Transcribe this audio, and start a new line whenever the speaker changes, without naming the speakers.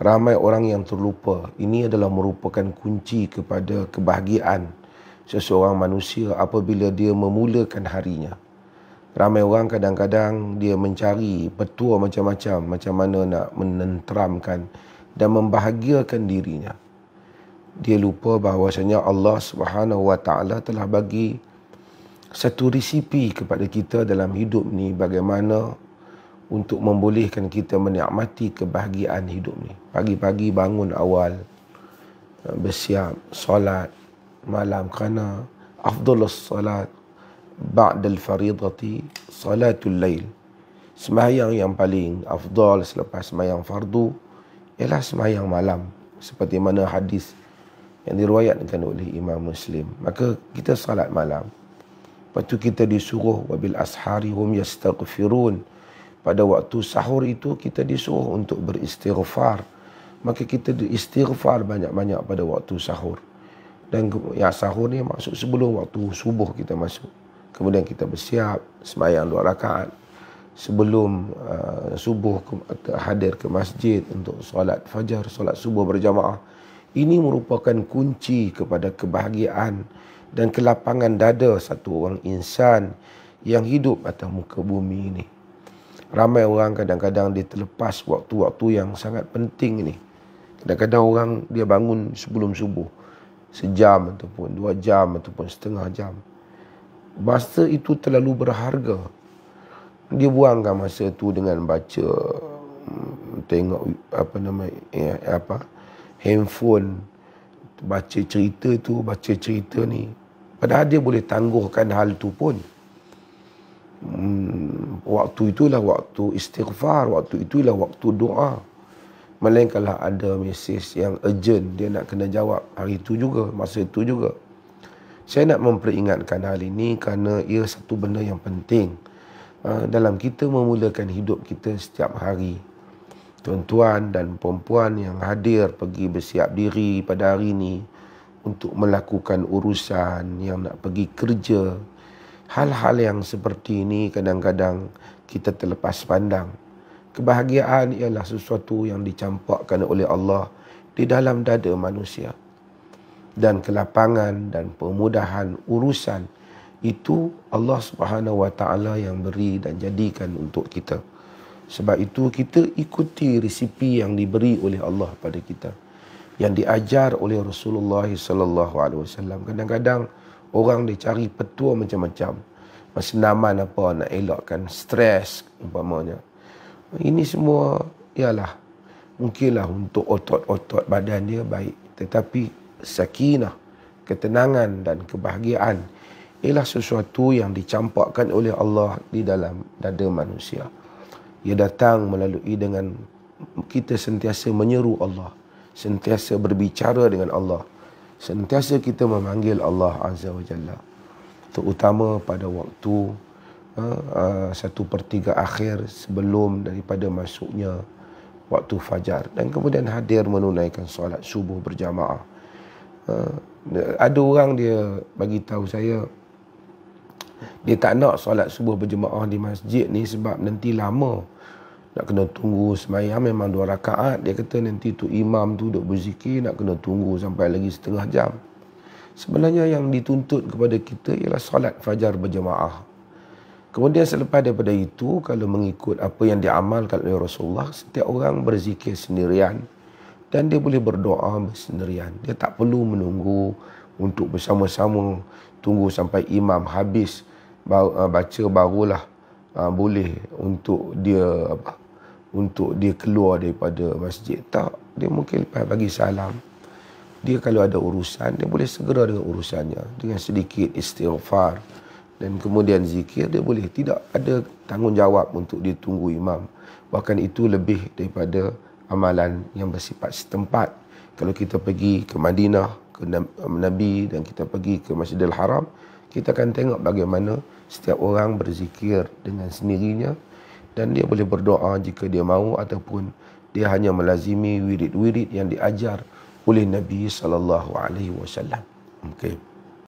Ramai orang yang terlupa. Ini adalah merupakan kunci kepada kebahagiaan seseorang manusia apabila dia memulakan harinya. Ramai orang kadang-kadang dia mencari petua macam-macam, macam mana nak menenteramkan dan membahagiakan dirinya. Dia lupa bahawasanya Allah Subhanahu Wa Taala telah bagi satu resipi kepada kita dalam hidup ni, bagaimana untuk membolehkan kita menikmati kebahagiaan hidup ni. Pagi-pagi bangun awal, bersiap, solat malam, kerana afdalus salat ba'dal faridati salatul lail. Sembahyang yang paling afdal selepas sembahyang fardu ialah sembahyang malam, seperti mana hadis yang diriwayatkan oleh Imam Muslim. Maka kita salat malam. Lepas tu kita disuruh wabil ashari hum yastaghfirun. Pada waktu sahur itu kita disuruh untuk beristighfar. Maka kita istighfar banyak-banyak pada waktu sahur. Dan yang sahur ni maksud sebelum waktu subuh kita masuk. Kemudian kita bersiap sembahyang 2 rakaat sebelum subuh, hadir ke masjid untuk solat fajar, solat subuh berjamaah. Ini merupakan kunci kepada kebahagiaan dan kelapangan dada satu orang insan yang hidup atas muka bumi ini. Ramai orang kadang-kadang dia terlepas waktu-waktu yang sangat penting ini. Kadang-kadang orang dia bangun sebelum subuh, sejam ataupun 2 jam ataupun setengah jam. Masa itu terlalu berharga. Dia buangkan masa itu dengan baca, tengok handphone, baca cerita tu, baca cerita ni. Padahal dia boleh tangguhkan hal tu pun. Waktu itulah waktu istighfar, waktu itulah waktu doa. Melainkanlah ada mesej yang urgent, dia nak kena jawab hari itu juga, masa itu juga. Saya nak memperingatkan hal ini kerana ia satu benda yang penting dalam kita memulakan hidup kita setiap hari. Tuan-tuan dan perempuan yang hadir pergi bersiap diri pada hari ini untuk melakukan urusan, yang nak pergi kerja. Hal-hal yang seperti ini kadang-kadang kita terlepas pandang. Kebahagiaan ialah sesuatu yang dicampakkan oleh Allah di dalam dada manusia. Dan kelapangan dan pemudahan urusan itu Allah Subhanahu Wa Taala yang beri dan jadikan untuk kita. Sebab itu kita ikuti resipi yang diberi oleh Allah pada kita, yang diajar oleh Rasulullah sallallahu alaihi wasallam. Kadang-kadang orang dia cari petua macam-macam. Senaman apa nak elakkan stres umpamanya. Ini semua ialah mungkinlah untuk otot-otot badan dia baik, tetapi sakinah, ketenangan dan kebahagiaan ialah sesuatu yang dicampakkan oleh Allah di dalam dada manusia. Ia datang melalui dengan kita sentiasa menyeru Allah, sentiasa berbicara dengan Allah, sentiasa kita memanggil Allah Azza wa Jalla. Terutama pada waktu 1/3 akhir sebelum daripada masuknya waktu fajar. Dan kemudian hadir menunaikan solat subuh berjamaah. Ada orang dia bagi tahu saya, dia tak nak solat subuh berjemaah di masjid ni sebab nanti lama. Nak kena tunggu sembahyang memang 2 rakaat. Dia kata nanti tu imam tu duk berzikir, nak kena tunggu sampai lagi setengah jam. Sebenarnya yang dituntut kepada kita ialah solat fajar berjemaah. Kemudian selepas daripada itu, kalau mengikut apa yang diamalkan oleh Rasulullah, setiap orang berzikir sendirian dan dia boleh berdoa sendirian. Dia tak perlu menunggu untuk bersama-sama tunggu sampai imam habis baca barulah boleh untuk dia keluar daripada masjid. Tak, dia mungkin lepas bagi salam, dia kalau ada urusan, dia boleh segera dengan urusannya dengan sedikit istighfar dan kemudian zikir. Dia boleh tidak ada tanggungjawab untuk dia tunggu imam. Bahkan itu lebih daripada amalan yang bersifat setempat. Kalau kita pergi ke Madinah, ke Nabi, dan kita pergi ke Masjidil Haram, kita akan tengok bagaimana setiap orang berzikir dengan sendirinya dan dia boleh berdoa jika dia mahu, ataupun dia hanya melazimi wirid-wirid yang diajar oleh Nabi sallallahu alaihi wasallam. Okey.